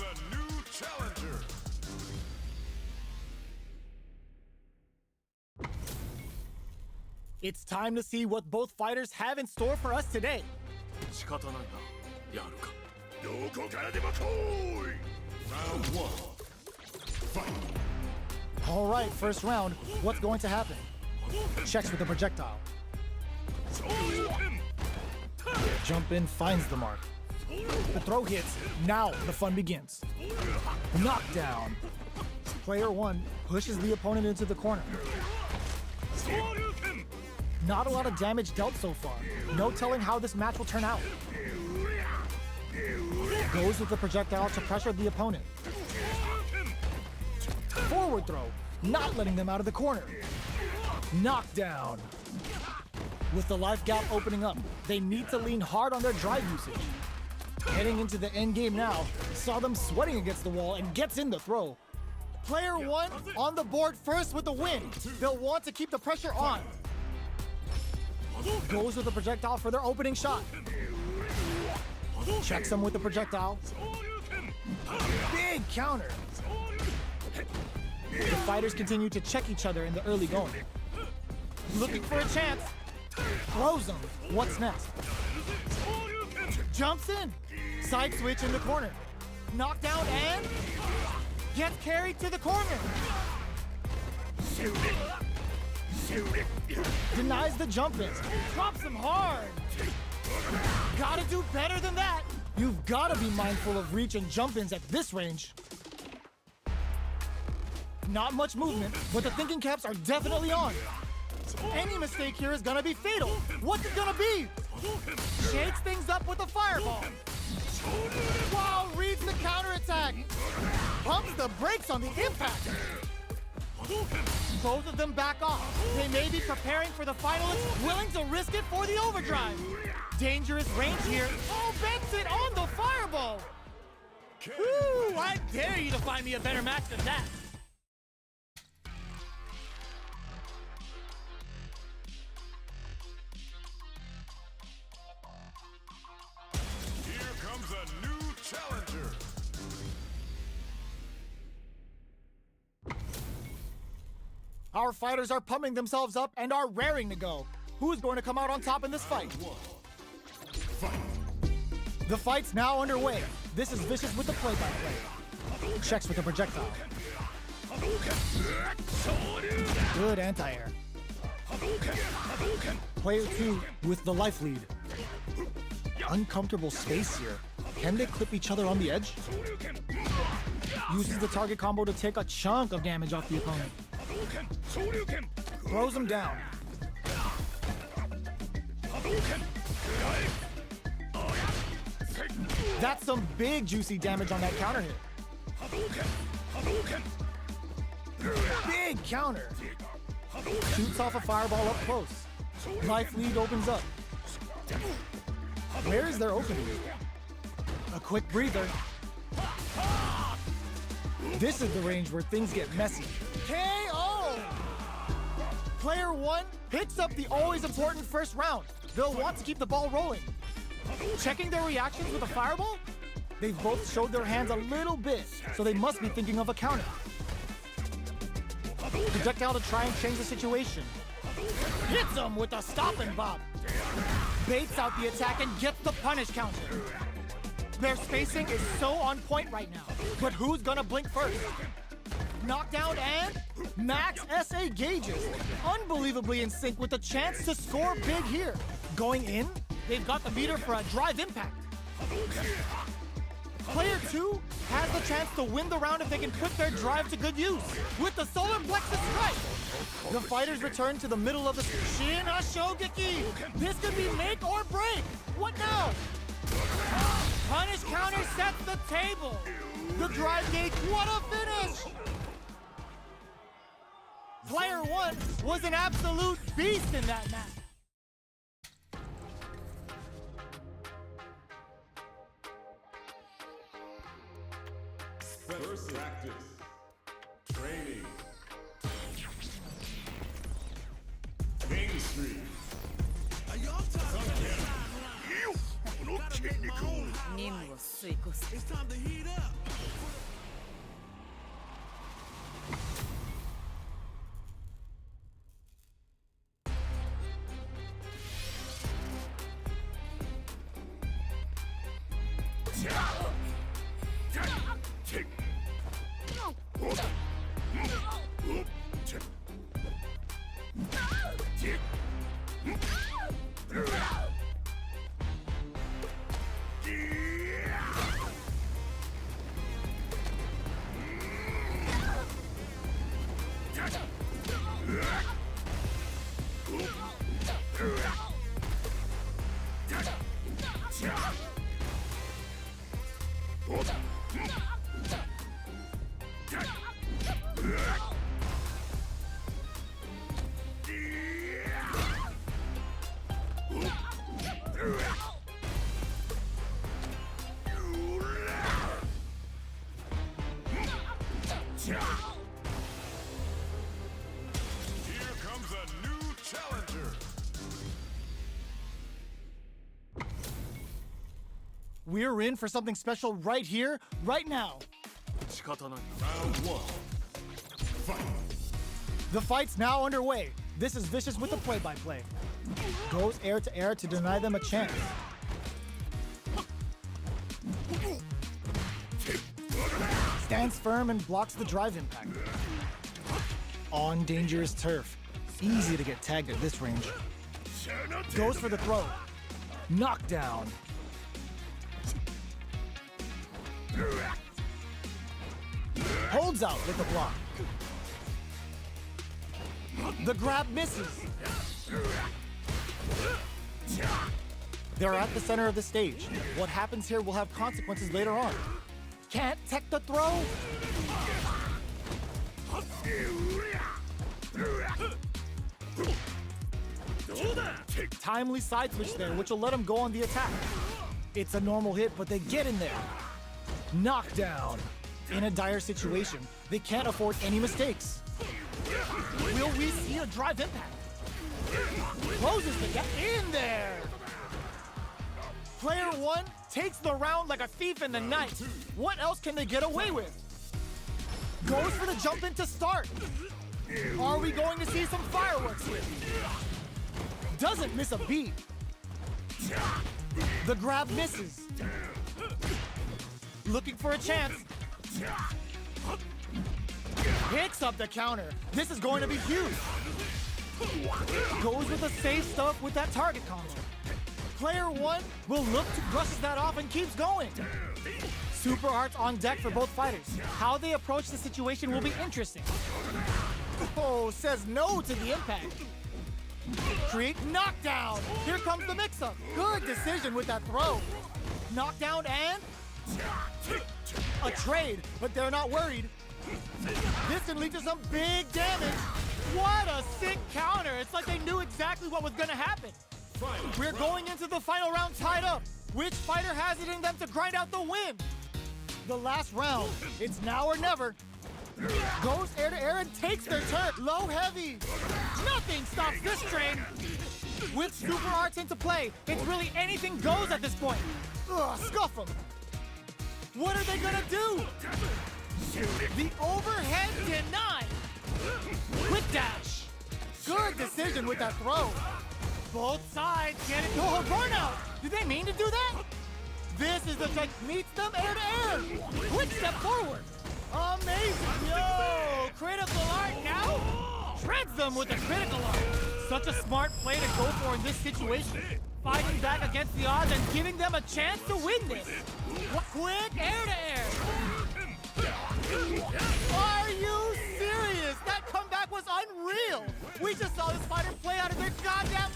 comes a new challenger. It's time to see what both fighters have in store for us today. 仕方ないな、やるか。どこからでも来い! Round 1. Fight. All right, first round. What's going to happen? Checks with the projectile. Jump in, finds the mark. The throw hits. Now the fun begins. Knockdown. Player 1 pushes the opponent into the corner. Not a lot of damage dealt so far. No telling how this match will turn out. Goes with the projectile to pressure the opponent. Forward throw, not letting them out of the corner. Knockdown. With the life gap opening up, they need to lean hard on their drive usage. Heading into the end game now, saw them sweating against the wall and gets in the throw. Player 1 on the board first with the win. They'll want to keep the pressure on. Goes with the projectile for their opening shot. Checks them with the projectile. Big counter. The fighters continue to check each other in the early going. Looking for a chance. Throws them. What's next? Jumps in. Side switch in the corner. Knockdown and gets carried to the corner. Denies the jump in. Drops him hard. Gotta do better than that. You've gotta be mindful of reach and jump ins at this range. Not much movement, but the thinking caps are definitely on. Any mistake here is gonna be fatal. What's it gonna be? Shakes things up with a fireball. Wow, reads the counterattack. Pumps the brakes on the impact. Both of them back off. They may be preparing for the finalists, willing to risk it for the overdrive. Dangerous range here. Oh, bends it on the fireball. Woo, I dare you to find me a better match than that. Here comes a new challenger. Our fighters are pumping themselves up and are raring to go. Who's going to come out on top in this fight? The fight's now underway. This is Vicious with the play-by-play. Checks with the projectile. Good anti-air. Player 2 with the life lead. Uncomfortable space here. Can they clip each other on the edge? Uses the target combo to take a chunk of damage off the opponent. Throws him down. That's some big juicy damage on that counter hit. Big counter. Shoots off a fireball up close. Life lead opens up. Where is their opening? A quick breather. This is the range where things get messy. KO! Player 1 picks up the always important first round. They'll want to keep the ball rolling. Checking their reactions with a fireball? They've both showed their hands a little bit, so they must be thinking of a counter. Projectile to try and change the situation. Hits him with a stop and bop. Baits out the attack and gets the punish counter. Their spacing is so on point right now, but who's gonna blink first? Knockdown and max SA gauges. Unbelievably in sync with the chance to score big here. Going in, they've got the meter for a drive impact. Player 2 has the chance to win the round if they can put their drive to good use with the solar plexus strike. The fighters return to the middle of the Shin Shogeki. This could be make or break. What now? Punish counter sets the table. The drive gauge, what a finish! Player 1 was an absolute beast in that match. First practice. Training. Main Street. It's time to heat up. Here comes a new challenger. We're in for something special right here, right now. 仕方ない Round one. Fight. The fight's now underway. This is Vicious with the play-by-play. Goes air to air to deny them a chance. Stands firm and blocks the drive impact. On dangerous turf. Easy to get tagged at this range. Goes for the throw. Knockdown. Holds out with the block. The grab misses. They're at the center of the stage. What happens here will have consequences later on. Can't tech the throw. Timely side switch there, which will let him go on the attack. It's a normal hit, but they get in there. Knockdown. In a dire situation, they can't afford any mistakes. Will we see a drive impact? Closes the gap in there. Player one takes the round like a thief in the night. What else can they get away with? Goes for the jump in to start. Are we going to see some fireworks here? Doesn't miss a beat. The grab misses. Looking for a chance. Picks up the counter. This is going to be huge. Goes with the safe stuff with that target combo. Player one will look to brushes that off and keeps going. Super arts on deck for both fighters. How they approach the situation will be interesting. Oh, says no to the impact. Create knockdown. Here comes the mix-up. Good decision with that throw. Knockdown and a trade, but they're not worried. This can lead to some big damage. What a sick counter. It's like they knew exactly what was gonna happen. We're going into the final round tied up. Which fighter has it in them to grind out the win? The last round. It's now or never. Goes air to air and takes their turn. Low heavy. Nothing stops this train. With super arts into play, it's really anything goes at this point. Ugh, scuff them. What are they gonna do? The overhead denied. With dash. Good decision with that throw. Both sides get it. Oh, burnout. Did they mean to do that? This is the trick. Meets them air to air. Quick step forward. Amazing. Yo, critical art now. Shreds them with the critical art. Such a smart play to go for in this situation. Fighting back against the odds and giving them a chance to win this. Quick air to air. Are you serious? That comeback was unreal. We just saw this fighter play out of their goddamn...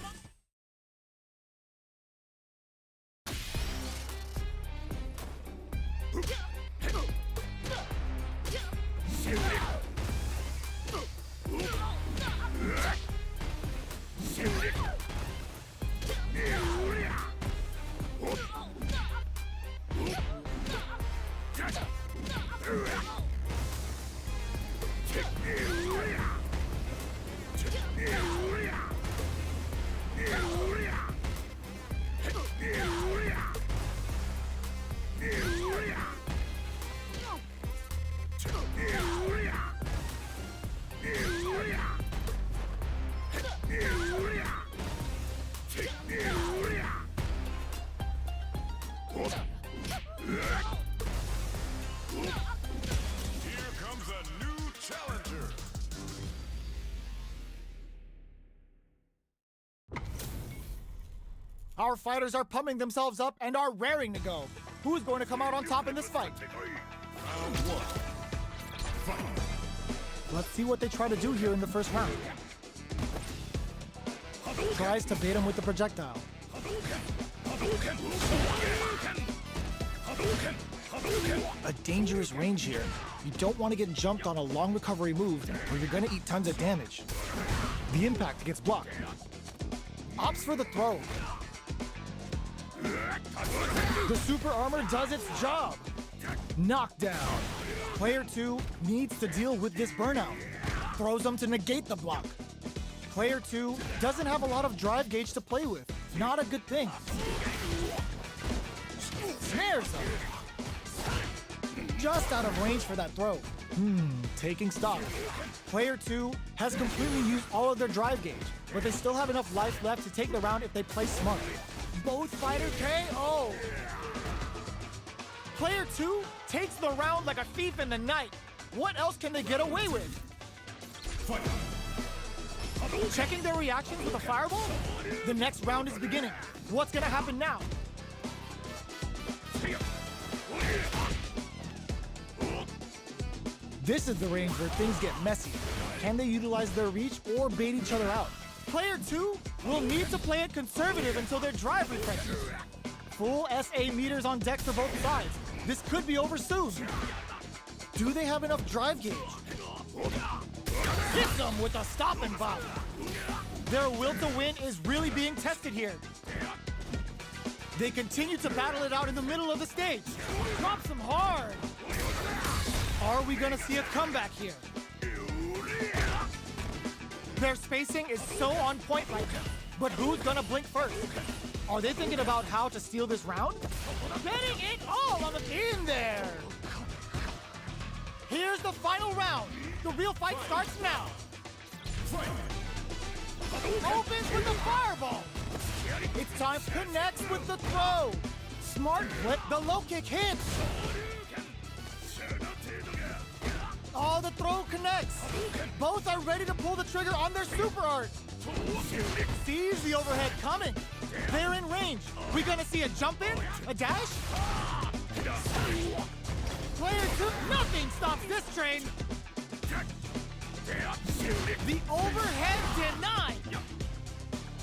Our fighters are pumping themselves up and are raring to go. Who's going to come out on top in this fight? Let's see what they try to do here in the first round. Tries to bait him with the projectile. A dangerous range here. You don't want to get jumped on a long recovery move or you're going to eat tons of damage. The impact gets blocked. Opts for the throw. The super armor does its job. Knockdown. Player 2 needs to deal with this burnout. Throws him to negate the block. Player 2 doesn't have a lot of drive gauge to play with. Not a good thing. Snares him. Just out of range for that throw. Taking stock. Player 2 has completely used all of their drive gauge, but they still have enough life left to take the round if they play smart. Both fighters KO. Player 2 takes the round like a thief in the night. What else can they get away with? Checking their reactions with a fireball? The next round is beginning. What's gonna happen now? This is the range where things get messy. Can they utilize their reach or bait each other out? Player 2 will need to play it conservative until their drive refreshes. Full SA meters on deck for both sides. This could be over soon. Do they have enough drive gauge? Hit them with a stop and bop. Their will to win is really being tested here. They continue to battle it out in the middle of the stage. Drops them hard. Are we gonna see a comeback here? Their spacing is so on point right now. But who's gonna blink first? Are they thinking about how to steal this round? Betting it all on the in there. Here's the final round. The real fight starts now. Opens with the fireball. It's time to connect with the throw. Smart flip, the low kick hits. Oh, the throw connects. Both are ready to pull the trigger on their super art. Sees the overhead coming. They're in range. We gonna see a jump in? A dash? Player 2, nothing stops this train. The overhead denied.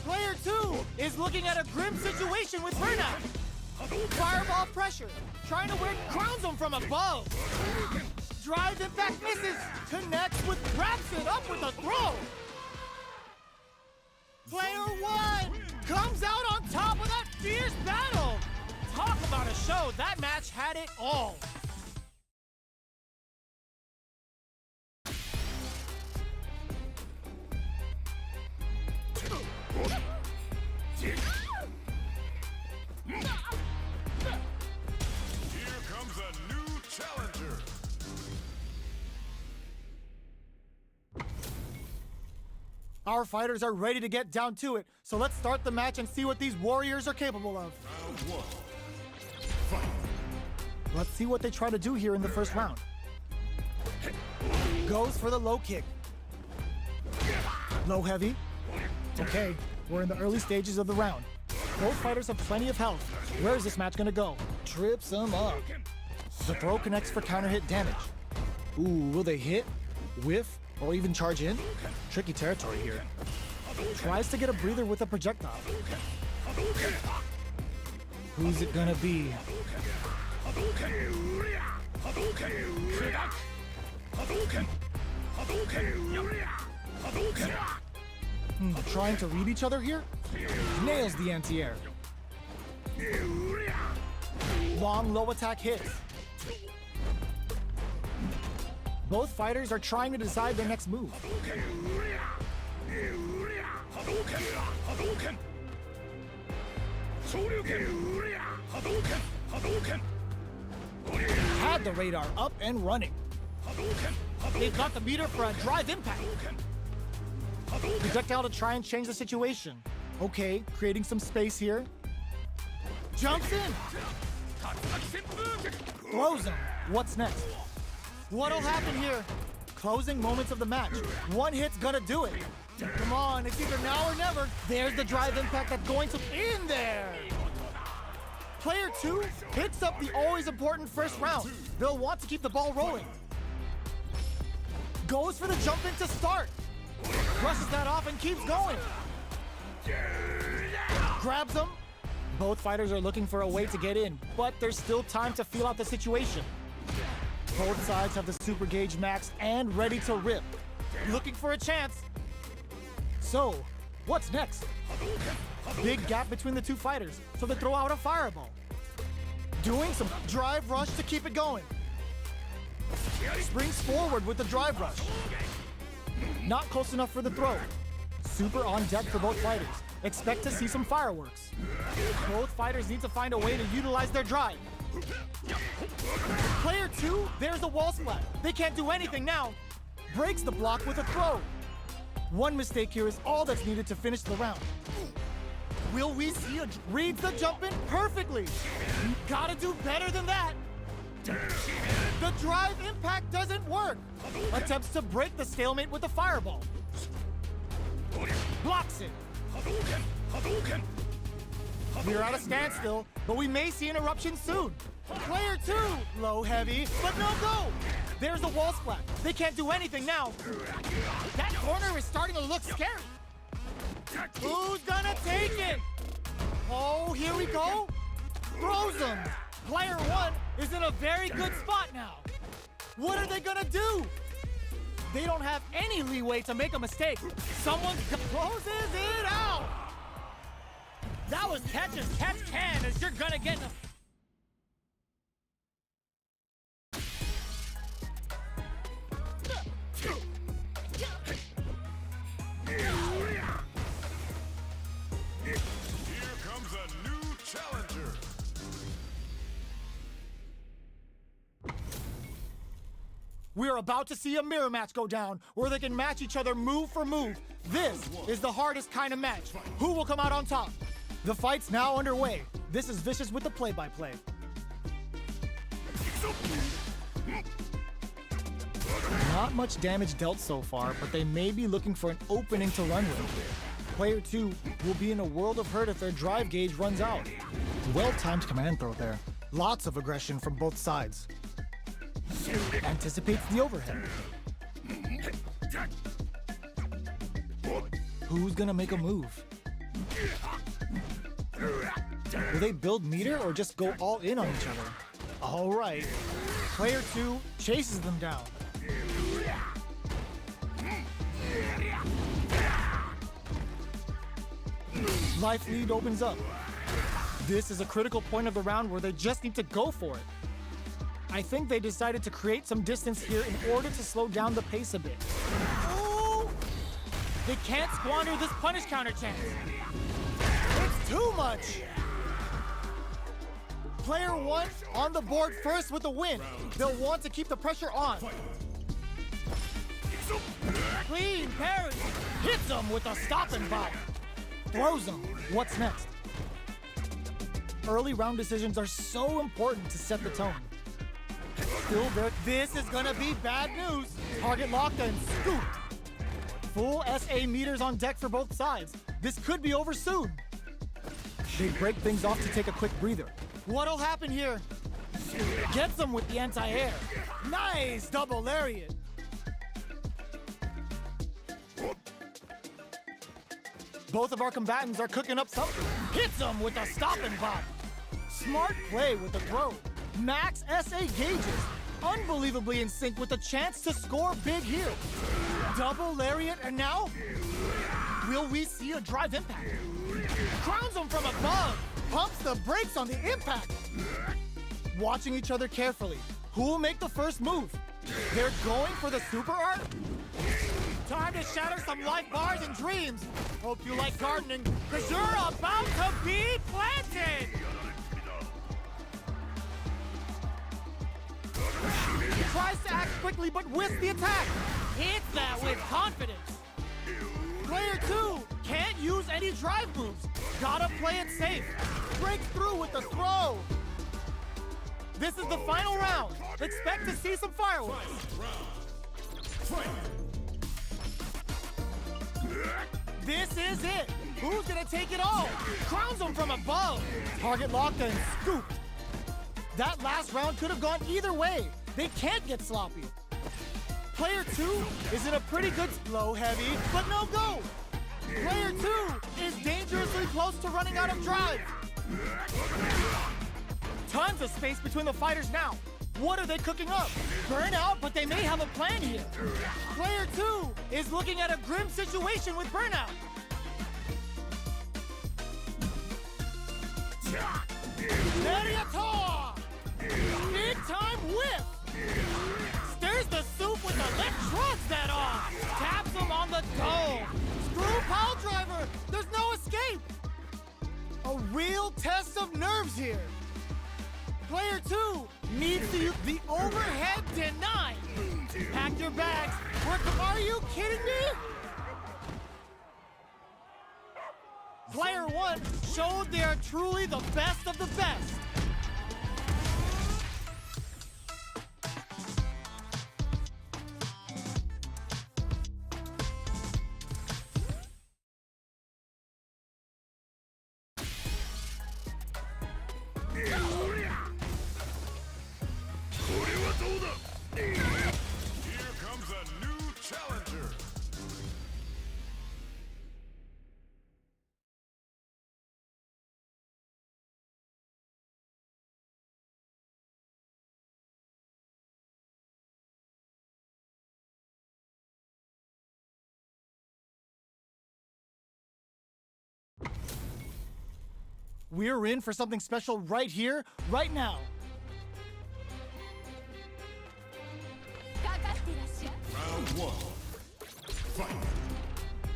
Player 2 is looking at a grim situation with burnout. Fireball pressure, trying to win crowns him from above. Drives, in fact, misses. Connects with, wraps it up with a throw. Player 1 comes out on top of that fierce battle. Talk about a show. That match had it all. Here comes a new challenger. Our fighters are ready to get down to it, so let's start the match and see what these warriors are capable of. Round 1. Fight. Let's see what they try to do here in the first round. Goes for the low kick. Low heavy. Okay, we're in the early stages of the round. Both fighters have plenty of health. Where is this match gonna go? Trips them up. The throw connects for counter hit damage. Ooh, will they hit, whiff, or even charge in? Tricky territory here. Tries to get a breather with a projectile. Who's it gonna be? Trying to read each other here? Nails the anti-air. Long low attack hits. Both fighters are trying to decide their next move. Had the radar up and running. They've got the meter for a drive impact. Projectile to try and change the situation. Okay, creating some space here. Jumps in. Throws him. What's next? What'll happen here? closing moments of the match. One hit's gonna do it. Come on, it's either now or never. There's the drive impact that's going to in there. Player 2 picks up the always important first round. They'll want to keep the ball rolling. Goes for the jump in to start. Brushes that off and keeps going. Grabs them. Both fighters are looking for a way to get in, but there's still time to feel out the situation. Both sides have the super gauge maxed and ready to rip. Looking for a chance. So, what's next? Big gap between the two fighters, so they throw out a fireball. Doing some drive rush to keep it going. Springs forward with the drive rush. Not close enough for the throw. Super on deck for both fighters. Expect to see some fireworks. Both fighters need to find a way to utilize their drive. Player 2, there's a wall splat. They can't do anything now. Breaks the block with a throw. One mistake here is all that's needed to finish the round. Will we see reads the jump in perfectly? Gotta do better than that. The drive impact doesn't work. Attempts to break the stalemate with a fireball. Blocks it. We're at a standstill, but we may see an eruption soon. Player 2, low heavy, but no go. There's the wall splat. They can't do anything now. That corner is starting to look scary. Who's gonna take it? Oh, here we go. Throws him. Player 1 is in a very good spot now. What are they gonna do? They don't have any leeway to make a mistake. Someone closes it out. That was catch as catch can, as you're gonna get in a... Here comes a new challenger. We're about to see a mirror match go down, where they can match each other move for move. This is the hardest kind of match. Who will come out on top? The fight's now underway. This is Vicious with the play-by-play. Not much damage dealt so far, but they may be looking for an opening to run with. Player 2 will be in a world of hurt if their drive gauge runs out. Well-timed command throw there. Lots of aggression from both sides. Anticipates the overhead. Who's gonna make a move? Will they build meter or just go all in on each other? All right. Player 2 chases them down. Life lead opens up. This is a critical point of the round where they just need to go for it. I think they decided to create some distance here in order to slow down the pace a bit. Ooh! They can't squander this punish counter chance. It's too much! Player 1 on the board first with the win. They'll want to keep the pressure on. Clean parry. Hits him with a stop and bop. Throws him. What's next? Early round decisions are so important to set the tone. Still there. This is gonna be bad news. Target locked and scooped. Full SA meters on deck for both sides. This could be over soon. They break things off to take a quick breather. What'll happen here? Gets them with the anti-air. Nice double lariat. Both of our combatants are cooking up something. Hits them with a stop and pop. Smart play with the throw. Max SA gauges. Unbelievably in sync with the chance to score big here. Double lariat, and now? Will we see a drive impact? Crowns him from above. Pumps the brakes on the impact. Watching each other carefully. Who will make the first move? They're going for the super art? Time to shatter some life bars and dreams. Hope you like gardening, because you're about to be planted. He tries to act quickly, but whiffs the attack. Hits that with confidence. Player 2 can't use any drive moves. Gotta play it safe. Breaks through with the throw. This is the final round. Expect to see some fireworks. This is it. Who's gonna take it all? Crowns them from above. Target locked and scooped. That last round could have gone either way. They can't get sloppy. Player 2 is in a pretty good slow heavy, but no go. Player 2 is dangerously close to running out of drive. Tons of space between the fighters now. What are they cooking up? Burnout, but they may have a plan here. Player 2 is looking at a grim situation with Burnout. Gladiator! Big time whip! Stirs the soup with the left, shrugs that off. Taps him on the dome. Screw pile driver! There's no escape! A real test of nerves here. Player 2 needs to use the overhead deny. Pack your bags. Are you kidding me? Player 1 showed they are truly the best of the best. Here comes a new challenger. We're in for something special right here, right now. Round 1. Fight.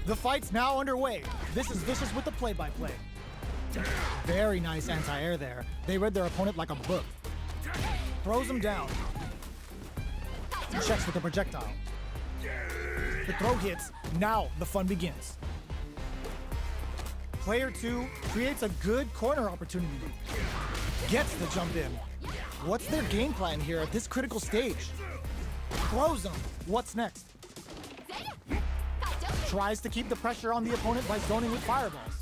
The fight's now underway. This is Vicious with the play-by-play. Very nice anti-air there. They read their opponent like a book. Throws him down. Checks with the projectile. The throw hits. Now the fun begins. Player 2 creates a good corner opportunity. Gets the jump in. What's their game plan here at this critical stage? Throws him. What's next? Tries to keep the pressure on the opponent by zoning with fireballs.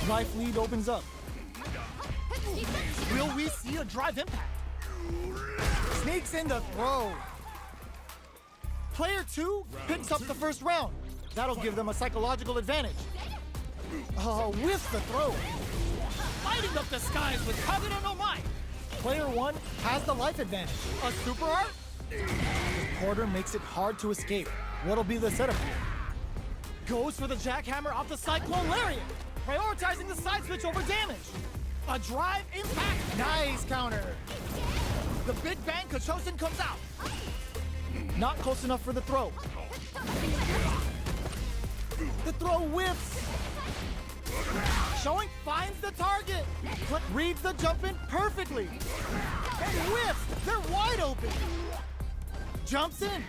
Life lead opens up. Will we see a drive impact? Sneaks in the throw. Player 2 picks up the first round. That'll give them a psychological advantage. Whiffs the throw. Lighting up the skies with Kagura no Mai. Player 1 has the life advantage. A super art? The quarter makes it hard to escape. What'll be the setup here? Goes for the jackhammer off the Cyclone Lariat. Prioritizing the side switch over damage. A drive impact. Nice counter. The Big Bang Kachosin comes out. Not close enough for the throw. The throw whiffs. Showing finds the target, but reads the jump in perfectly. And whiffs. They're wide open. Jumps in.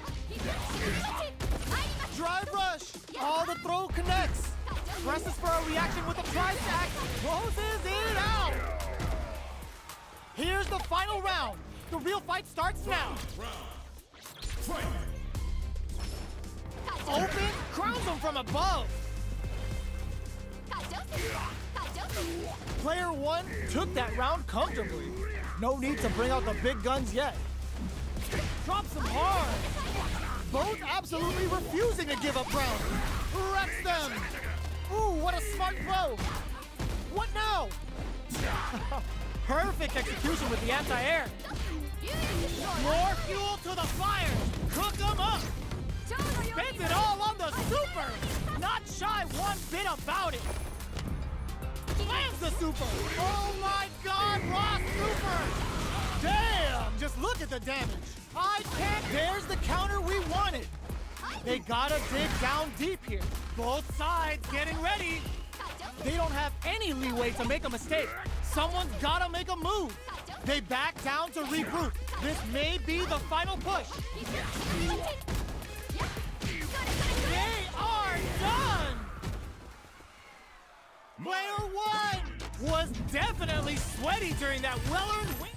Drive rush. Oh, the throw connects. Presses for a reaction with a tri-stack. Closes it out. Here's the final round. The real fight starts now. Open, crowns him from above. Player 1 took that round comfortably. No need to bring out the big guns yet. Drops them hard. Both absolutely refusing to give up ground. Wrecks them. Ooh, what a smart throw. What now? Perfect execution with the anti-air. More fuel to the fire. Cook them up. Spends it all on the super. Not shy one bit about it. Slams the super. Oh my God, raw super. Damn, just look at the damage. I can't. There's the counter we wanted. They gotta dig down deep here. Both sides getting ready. They don't have any leeway to make a mistake. Someone's gotta make a move. They back down to regroup. This may be the final push. They are done! Player 1 was definitely sweaty during that well-earned win.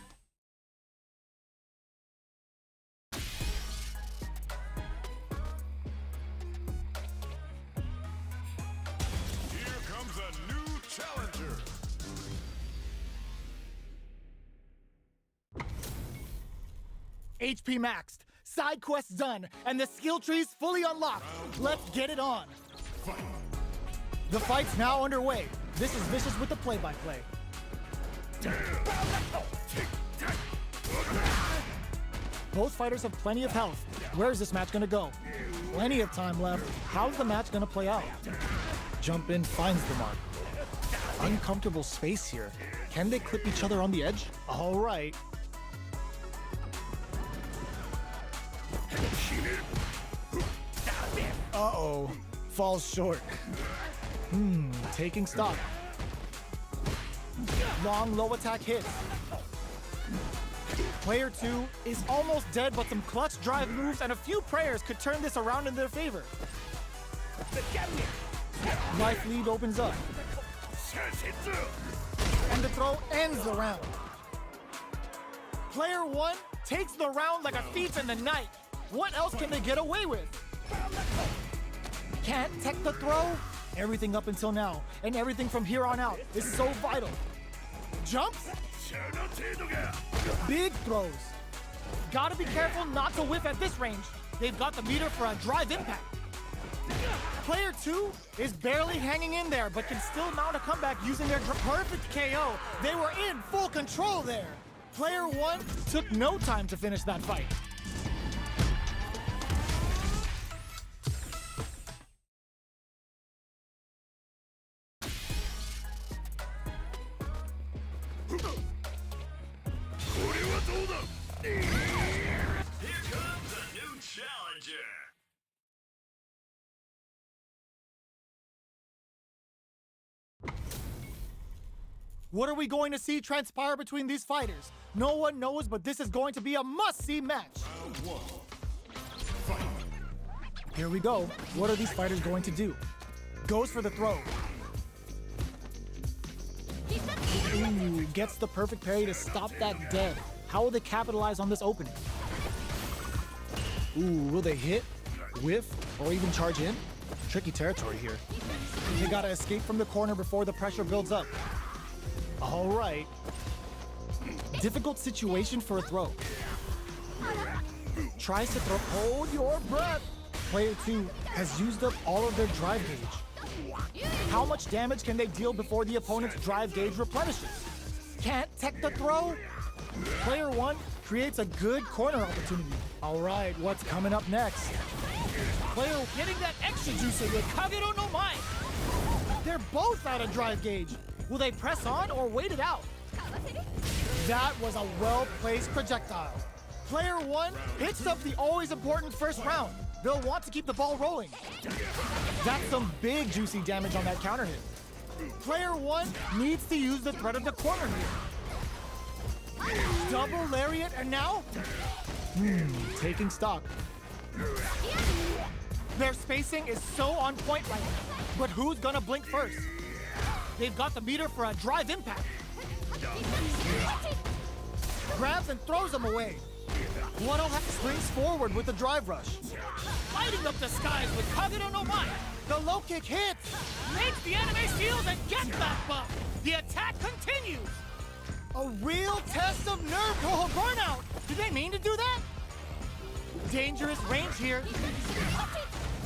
HP maxed, side quests done, and the skill trees fully unlocked. Let's get it on. The fight's now underway. This is Vicious with the play-by-play. Both fighters have plenty of health. Where's this match gonna go? Plenty of time left. How's the match gonna play out? Jump in finds the mark. Uncomfortable space here. Can they clip each other on the edge? All right. Uh-oh. Falls short. Taking stock. Long low attack hits. Player 2 is almost dead, but some clutch drive moves and a few prayers could turn this around in their favor. Life lead opens up. And the throw ends the round. Player 1 takes the round like a thief in the night. What else can they get away with? Can't tech the throw? Everything up until now, and everything from here on out is so vital. Jumps? Big throws. Gotta be careful not to whiff at this range. They've got the meter for a drive impact. Player 2 is barely hanging in there, but can still mount a comeback using their perfect KO. They were in full control there. Player 1 took no time to finish that fight. Here comes a new challenger. What are we going to see transpire between these fighters? No one knows, but this is going to be a must-see match. Here we go. What are these fighters going to do? Goes for the throw. Ooh, gets the perfect parry to stop that dead. How will they capitalize on this opening? Ooh, will they hit, whiff, or even charge in? Tricky territory here. They gotta escape from the corner before the pressure builds up. All right. Difficult situation for a throw. Tries to throw. Hold your breath. Player 2 has used up all of their drive gauge. How much damage can they deal before the opponent's drive gauge replenishes? Can't tech the throw? Player 1 creates a good corner opportunity. All right, what's coming up next? Player getting that extra juicy with Kagero no Mai. They're both out of drive gauge. Will they press on or wait it out? That was a well-placed projectile. Player 1 hits up the always important first round. They'll want to keep the ball rolling. That's some big juicy damage on that counter hit. Player 1 needs to use the threat of the corner here. Double lariat and now? Taking stock. Their spacing is so on point right now. But who's gonna blink first? They've got the meter for a drive impact. Grabs and throws them away. 1-0 springs forward with the drive rush. Lighting up the skies with Kagero no Mai. The low kick hits. Makes the enemy shield and gets that buff. The attack continues. A real test of nerve. Oh, burnout. Did they mean to do that? Dangerous range here.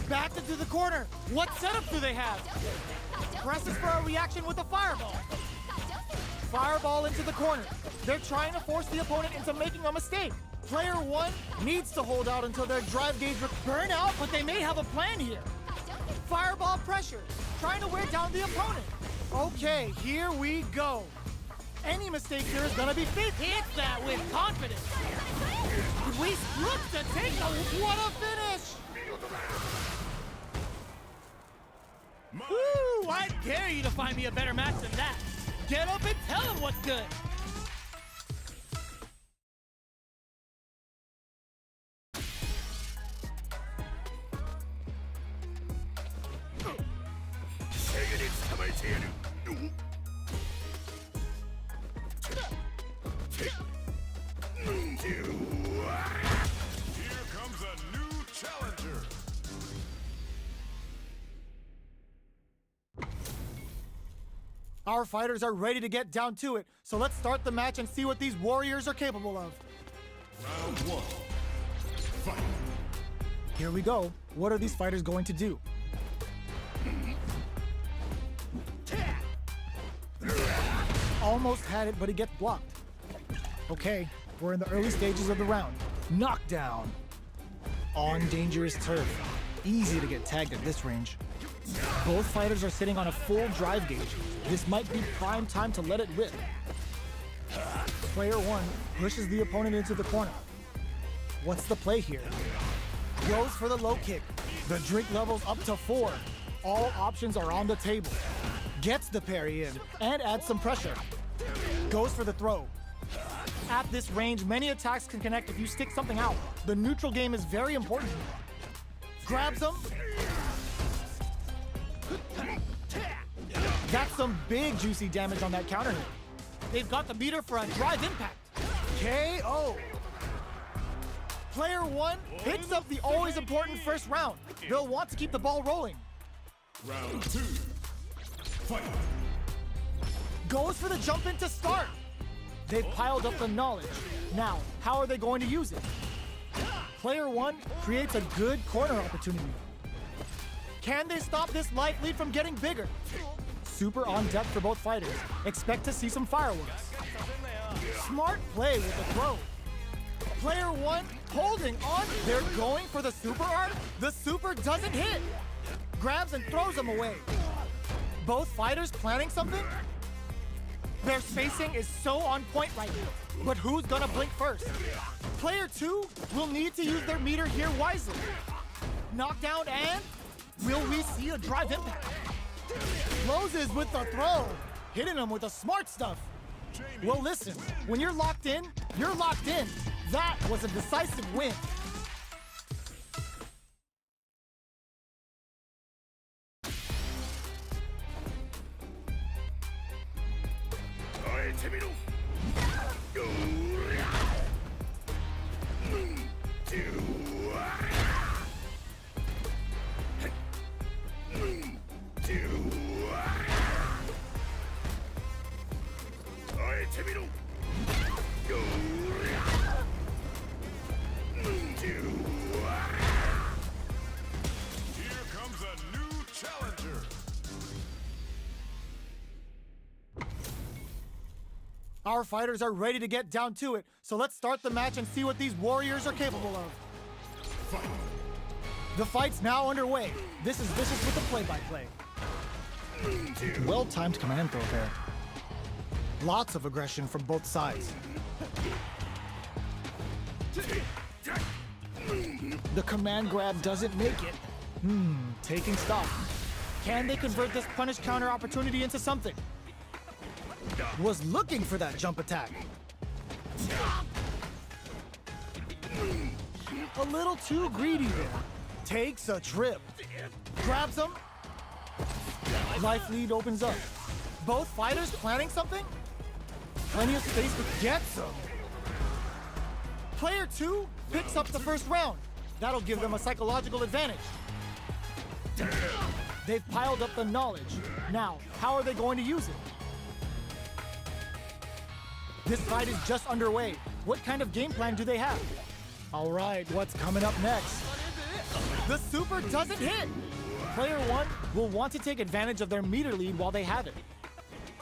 Backed into the corner. What setup do they have? Presses for a reaction with a fireball. Fireball into the corner. They're trying to force the opponent into making a mistake. Player 1 needs to hold out until their drive gauge burn out, but they may have a plan here. Fireball pressure, trying to wear down the opponent. Okay, here we go. Any mistake here is gonna be fixed. Hit that with confidence. Luis looks to take the, what a finish! Woo, I dare you to find me a better match than that. Get up and tell him what's good. Here comes a new challenger. Our fighters are ready to get down to it, so let's start the match and see what these warriors are capable of. Round one. Fight. Here we go. What are these fighters going to do? Almost had it, but he gets blocked. Okay, we're in the early stages of the round. Knockdown. On dangerous turf. Easy to get tagged at this range. Both fighters are sitting on a full drive gauge. This might be prime time to let it rip. Player one pushes the opponent into the corner. What's the play here? Goes for the low kick. The drink level's up to 4. All options are on the table. Gets the parry in and adds some pressure. Goes for the throw. At this range, many attacks can connect if you stick something out. The neutral game is very important. Grabs him. That's some big juicy damage on that counter hit. They've got the meter for a drive impact. KO. Player one picks up the always important first round. They'll want to keep the ball rolling. Round two. Fight. Goes for the jump in to start. They've piled up the knowledge. Now, how are they going to use it? Player one creates a good corner opportunity. Can they stop this life lead from getting bigger? Super on depth for both fighters. Expect to see some fireworks. Smart play with the throw. Player one holding on. They're going for the super art. The super doesn't hit. Grabs and throws him away. Both fighters planning something? Their spacing is so on point right now. But who's gonna blink first? Player two will need to use their meter here wisely. Knockdown and will we see a drive impact? Closes with the throw. Hitting him with the smart stuff. Well, listen, when you're locked in, you're locked in. That was a decisive win. Here comes a new challenger. Our fighters are ready to get down to it, so let's start the match and see what these warriors are capable of. Fight. The fight's now underway. This is Vicious with the play-by-play. Well-timed command throw there. Lots of aggression from both sides. The command grab doesn't make it. Taking stock. Can they convert this punish counter opportunity into something? Was looking for that jump attack. A little too greedy there. Takes a trip. Grabs him. Life lead opens up. Both fighters planning something? Plenty of space to get some. Player two picks up the first round. That'll give them a psychological advantage. They've piled up the knowledge. Now, how are they going to use it? This fight is just underway. What kind of game plan do they have? All right, what's coming up next? The super doesn't hit. Player one will want to take advantage of their meter lead while they have it.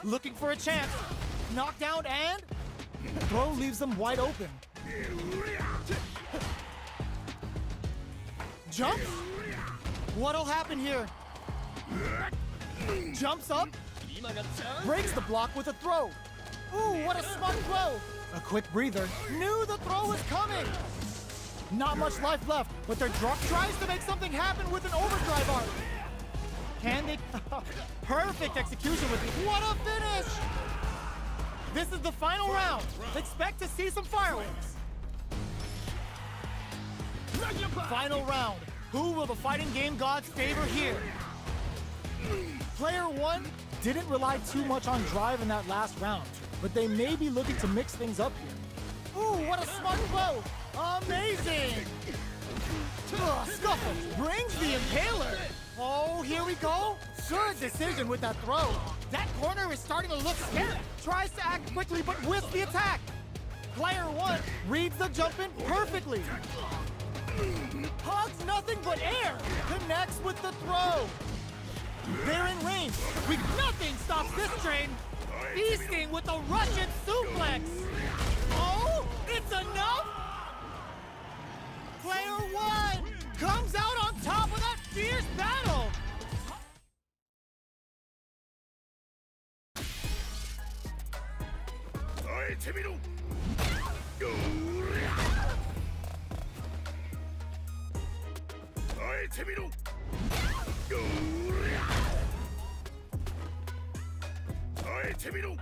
Looking for a chance. Knockdown and throw leaves them wide open. Jumps? What'll happen here? Jumps up, breaks the block with a throw. Ooh, what a smart throw! A quick breather. Knew the throw was coming! Not much life left, but their drop tries to make something happen with an overdrive arc. Can they? Perfect execution with it. What a finish! This is the final round. Expect to see some fireworks. Final round. Who will the fighting game gods favor here? Player one didn't rely too much on drive in that last round, but they may be looking to mix things up here. Ooh, what a smart throw! Amazing! Ugh, Scuffle brings the impaler. Oh, here we go. Good decision with that throw. That corner is starting to look scary. Tries to act quickly, but whiffs the attack. Player 1 reads the jump in perfectly. Hugs nothing but air. Connects with the throw. They're in range. Nothing stops this train. Feasting with a Russian suplex. Oh, it's enough. Player 1 comes out on top of that fierce battle. 너의 재미로 너의 재미로 너의 재미로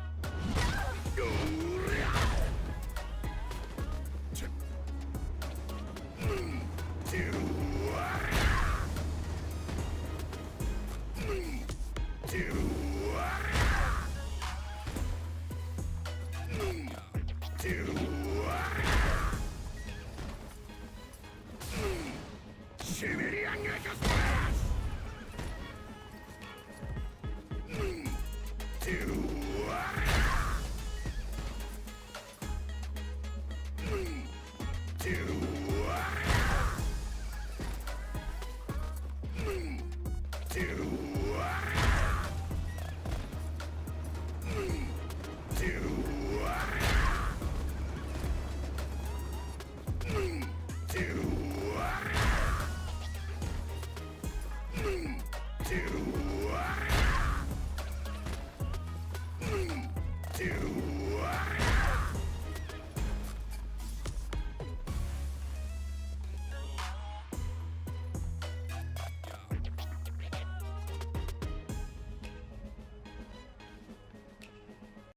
do